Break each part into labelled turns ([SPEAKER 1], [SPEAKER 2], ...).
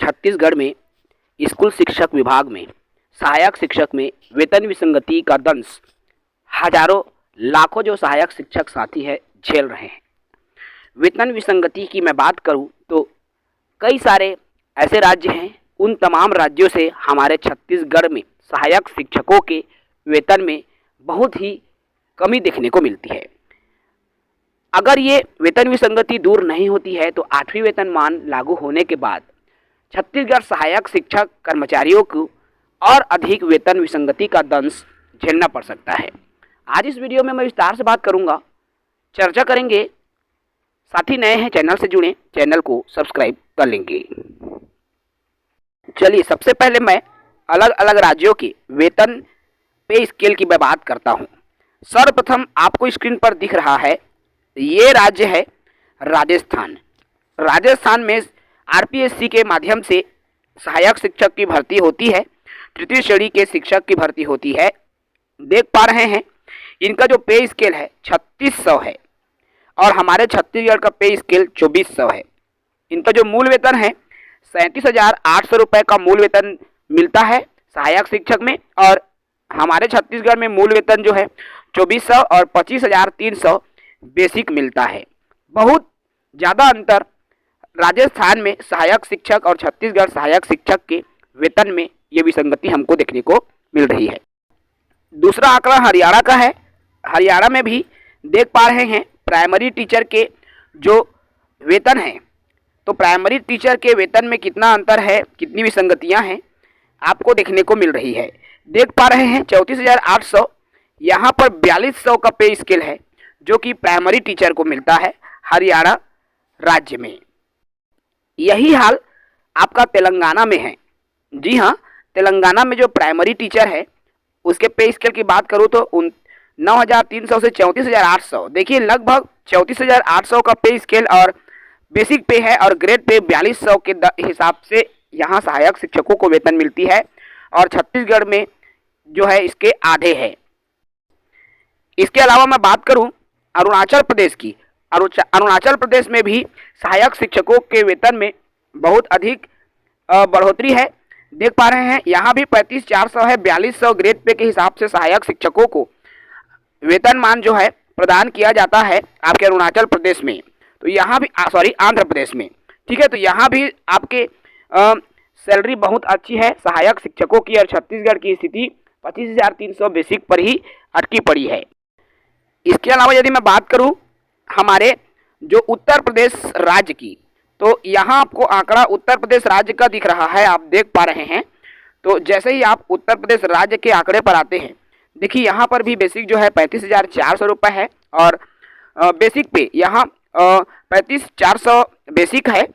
[SPEAKER 1] छत्तीसगढ़ में स्कूल शिक्षक विभाग में सहायक शिक्षक में वेतन विसंगति का दंश हजारों लाखों जो सहायक शिक्षक साथी है झेल रहे हैं। वेतन विसंगति की मैं बात करूं तो कई सारे ऐसे राज्य हैं, उन तमाम राज्यों से हमारे छत्तीसगढ़ में सहायक शिक्षकों के वेतन में बहुत ही कमी देखने को मिलती है। अगर ये वेतन विसंगति दूर नहीं होती है तो 8वीं वेतनमान लागू होने के बाद छत्तीसगढ़ सहायक शिक्षक कर्मचारियों को और अधिक वेतन विसंगति का दंश झेलना पड़ सकता है। आज इस वीडियो में मैं विस्तार से बात करूंगा, चर्चा करेंगे। साथी नए हैं चैनल से जुड़े, चैनल को सब्सक्राइब कर लेंगे। चलिए सबसे पहले मैं अलग अलग राज्यों के वेतन पे स्केल की मैं बात करता हूं। सर्वप्रथम आपको स्क्रीन पर दिख रहा है, ये राज्य है राजस्थान। राजस्थान में आरपीएससी के माध्यम से सहायक शिक्षक की भर्ती होती है, तृतीय श्रेणी के शिक्षक की भर्ती होती है। देख पा रहे हैं इनका जो पे स्केल है 3600 है और हमारे छत्तीसगढ़ का पे स्केल 2400 है। इनका जो मूल वेतन है 37,800 रुपये का मूल वेतन मिलता है सहायक शिक्षक में, और हमारे छत्तीसगढ़ में मूल वेतन जो है 2400 और 25,300 बेसिक मिलता है। बहुत ज़्यादा अंतर राजस्थान में सहायक शिक्षक और छत्तीसगढ़ सहायक शिक्षक के वेतन में ये विसंगति हमको देखने को मिल रही है। दूसरा आंकड़ा हरियाणा का है। हरियाणा में भी देख पा रहे हैं प्राइमरी टीचर के जो वेतन है, तो प्राइमरी टीचर के वेतन में कितना अंतर है, कितनी विसंगतियां हैं आपको देखने को मिल रही है। देख पा रहे हैं 34,800, यहाँ पर 4200 का पे स्केल है जो कि प्राइमरी टीचर को मिलता है हरियाणा राज्य में। यही हाल आपका तेलंगाना में है। जी हाँ, तेलंगाना में जो प्राइमरी टीचर है उसके पे स्केल की बात करूँ तो 9,300 से 34,800, देखिए लगभग 34,800 का पे स्केल और बेसिक पे है, और ग्रेड पे 4200 के हिसाब से यहाँ सहायक शिक्षकों को वेतन मिलती है, और छत्तीसगढ़ में जो है इसके आधे है। इसके अलावा मैं बात करूँ अरुणाचल प्रदेश की। अरुणाचल प्रदेश में भी सहायक शिक्षकों के वेतन में बहुत अधिक बढ़ोतरी है। देख पा रहे हैं यहाँ भी 35,400 है, 4200 ग्रेड पे के हिसाब से सहायक शिक्षकों को वेतनमान जो है प्रदान किया जाता है आपके अरुणाचल प्रदेश में। तो यहाँ भी आंध्र प्रदेश में, ठीक है, तो यहाँ भी आपके सैलरी बहुत अच्छी है सहायक शिक्षकों की, और छत्तीसगढ़ की स्थिति 25,300 बेसिक पर ही अटकी पड़ी है। इसके अलावा यदि मैं बात करूं हमारे जो उत्तर प्रदेश राज्य की, तो यहाँ आपको आंकड़ा उत्तर प्रदेश राज्य का दिख रहा है, आप देख पा रहे हैं। तो जैसे ही आप उत्तर प्रदेश राज्य के आंकड़े पर आते हैं, देखिए यहाँ पर भी बेसिक जो है 35,400 रुपये है, और बेसिक पे यहाँ 35,400 बेसिक है,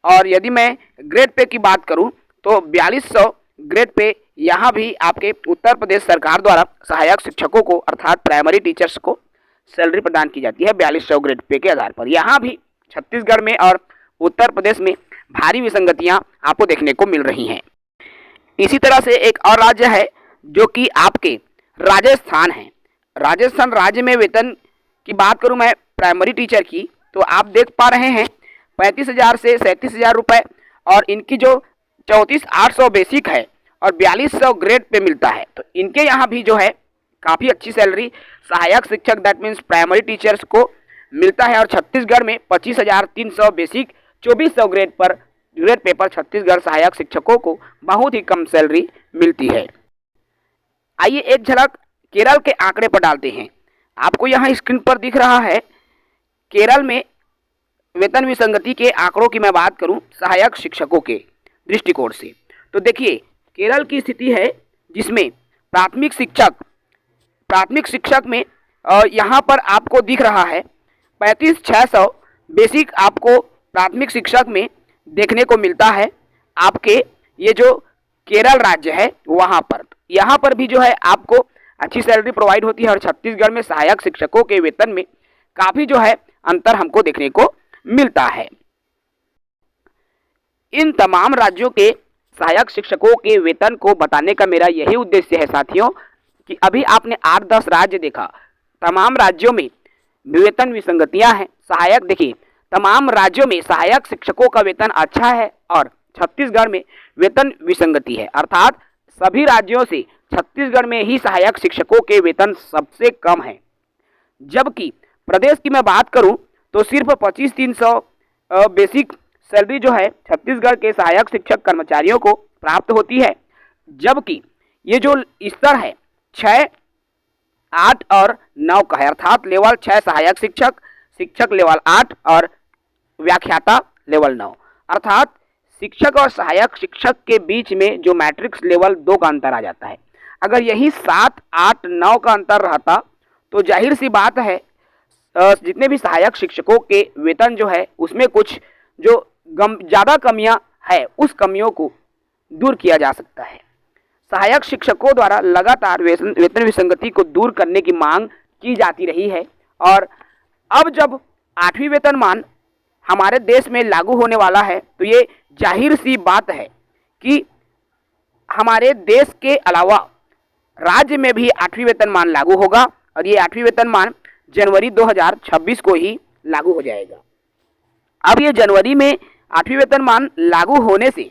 [SPEAKER 1] और यदि मैं ग्रेड पे की बात करूँ तो 4200 ग्रेड पे यहाँ भी आपके उत्तर प्रदेश सरकार द्वारा सहायक शिक्षकों को अर्थात प्राइमरी टीचर्स को सैलरी प्रदान की जाती है 4200 ग्रेड पे के आधार पर। यहाँ भी छत्तीसगढ़ में और उत्तर प्रदेश में भारी विसंगतियाँ आपको देखने को मिल रही हैं। इसी तरह से एक और राज्य है जो कि आपके राजस्थान है। राजस्थान राज्य में वेतन की बात करूँ मैं प्राइमरी टीचर की, तो आप देख पा रहे हैं 35,000 से 37,000 रुपये, और इनकी जो 34,800 बेसिक है और 4200 ग्रेड पे मिलता है। तो इनके यहाँ भी जो है काफ़ी अच्छी सैलरी सहायक शिक्षक दैट मीन्स प्राइमरी टीचर्स को मिलता है, और छत्तीसगढ़ में 25,300 बेसिक 2400 ग्रेड पे पर छत्तीसगढ़ सहायक शिक्षकों को बहुत ही कम सैलरी मिलती है। आइए एक झलक केरल के आंकड़े पर डालते हैं। आपको यहाँ स्क्रीन पर दिख रहा है केरल में वेतन विसंगति के आंकड़ों की मैं बात करूं सहायक शिक्षकों के दृष्टिकोण से, तो देखिए केरल की स्थिति है जिसमें प्राथमिक शिक्षक में यहाँ पर आपको दिख रहा है 35,600 बेसिक आपको प्राथमिक शिक्षक में देखने को मिलता है आपके ये जो केरल राज्य है वहाँ पर। यहाँ पर भी जो है आपको अच्छी सैलरी प्रोवाइड होती है, और छत्तीसगढ़ में सहायक शिक्षकों के वेतन में काफ़ी जो है अंतर हमको देखने को मिलता है। इन तमाम राज्यों के सहायक शिक्षकों के वेतन को बताने का मेरा यही उद्देश्य है साथियों, कि अभी आपने 8-10 राज्य देखा, तमाम राज्यों में वेतन विसंगतियां हैं। सहायक देखिए तमाम राज्यों में सहायक शिक्षकों का वेतन अच्छा है और छत्तीसगढ़ में वेतन विसंगति है, अर्थात सभी राज्यों से छत्तीसगढ़ में ही सहायक शिक्षकों के वेतन सबसे कम है। जबकि प्रदेश की मैं बात करूं तो सिर्फ 25,300 बेसिक सैलरी जो है छत्तीसगढ़ के सहायक शिक्षक कर्मचारियों को प्राप्त होती है। जबकि ये जो स्तर है 6, 8 और 9 का है, अर्थात लेवल 6 सहायक शिक्षक, शिक्षक लेवल 8 और व्याख्याता लेवल 9, अर्थात शिक्षक और सहायक शिक्षक के बीच में जो मैट्रिक्स लेवल 2 का अंतर आ जाता है। अगर यही 7, 8, 9 का अंतर रहता तो जाहिर सी बात है जितने भी सहायक शिक्षकों के वेतन जो है उसमें कुछ जो ज़्यादा कमियां है उस कमियों को दूर किया जा सकता है। सहायक शिक्षकों द्वारा लगातार वेतन विसंगति को दूर करने की मांग की जाती रही है और अब जब 8वीं वेतनमान हमारे देश में लागू होने वाला है तो ये जाहिर सी बात है कि हमारे देश के अलावा राज्य में भी 8वीं वेतनमान लागू होगा और ये 8वीं वेतनमान जनवरी 2026 को ही लागू हो जाएगा। अब ये जनवरी में 8वीं वेतनमान लागू होने से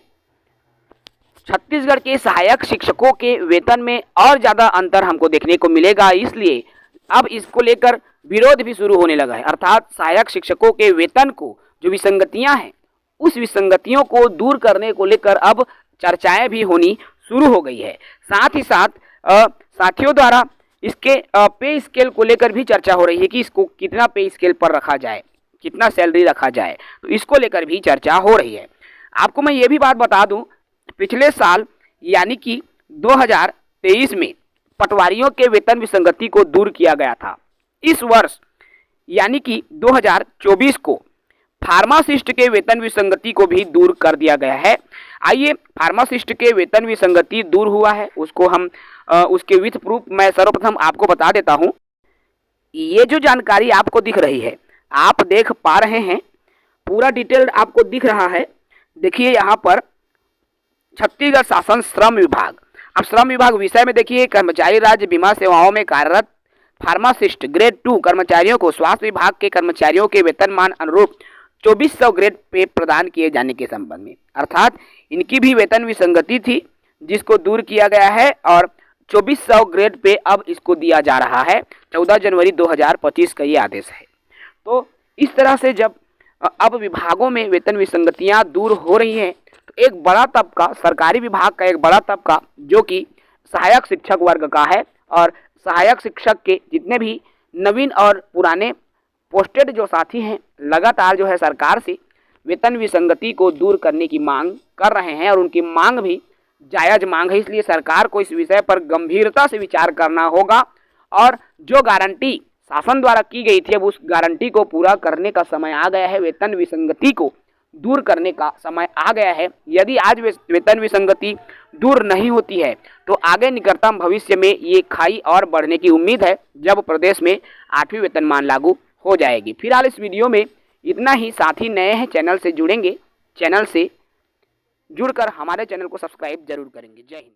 [SPEAKER 1] छत्तीसगढ़ के सहायक शिक्षकों के वेतन में और ज़्यादा अंतर हमको देखने को मिलेगा, इसलिए अब इसको लेकर विरोध भी शुरू होने लगा है। अर्थात सहायक शिक्षकों के वेतन को जो विसंगतियां हैं उस विसंगतियों को दूर करने को लेकर अब चर्चाएं भी होनी शुरू हो गई है। साथ ही साथ साथियों द्वारा इसके पे स्केल को लेकर भी चर्चा हो रही है कि इसको कितना पे स्केल पर रखा जाए, कितना सैलरी रखा जाए, तो इसको लेकर भी चर्चा हो रही है। आपको मैं ये भी बात बता दूं, पिछले साल यानी कि 2023 में पटवारियों के वेतन विसंगति को दूर किया गया था। इस वर्ष यानी कि 2024 को फार्मासिस्ट के वेतन विसंगति को भी दूर कर दिया गया है। आइए फार्मासिस्ट के वेतन विसंगति दूर हुआ है उसको हम उसके विथ प्रूफ मैं सर्वप्रथम आपको बता देता हूं। ये जो जानकारी आपको दिख रही है, आप देख पा रहे हैं, पूरा डिटेल आपको दिख रहा है। देखिए यहाँ पर छत्तीसगढ़ शासन श्रम विभाग, अब श्रम विभाग विषय में देखिए कर्मचारी राज्य बीमा सेवाओं में कार्यरत फार्मासिस्ट ग्रेड 2 कर्मचारियों को स्वास्थ्य विभाग के कर्मचारियों के वेतनमान अनुरूप 2400 ग्रेड पे प्रदान किए जाने के संबंध में, अर्थात इनकी भी वेतन विसंगति थी जिसको दूर किया गया है और 2400 ग्रेड पे अब इसको दिया जा रहा है। 14 जनवरी 2025 का ये आदेश है। तो इस तरह से जब अब विभागों में वेतन विसंगतियां दूर हो रही हैं तो एक बड़ा तबका, सरकारी विभाग का एक बड़ा तबका जो कि सहायक शिक्षक वर्ग का है और सहायक शिक्षक के जितने भी नवीन और पुराने पोस्टेड जो साथी हैं लगातार जो है सरकार से वेतन विसंगति को दूर करने की मांग कर रहे हैं और उनकी मांग भी जायज़ मांग है। इसलिए सरकार को इस विषय पर गंभीरता से विचार करना होगा और जो गारंटी शासन द्वारा की गई थी अब उस गारंटी को पूरा करने का समय आ गया है। वेतन विसंगति को दूर करने का समय आ गया है। यदि आज वेतन विसंगति दूर नहीं होती है तो आगे निकटतम भविष्य में ये खाई और बढ़ने की उम्मीद है जब प्रदेश में 8वीं वेतनमान लागू हो जाएगी। फिलहाल इस वीडियो में इतना ही। साथी नए हैं चैनल से जुड़ेंगे, चैनल से जुड़कर हमारे चैनल को सब्सक्राइब जरूर करेंगे। जय हिंद।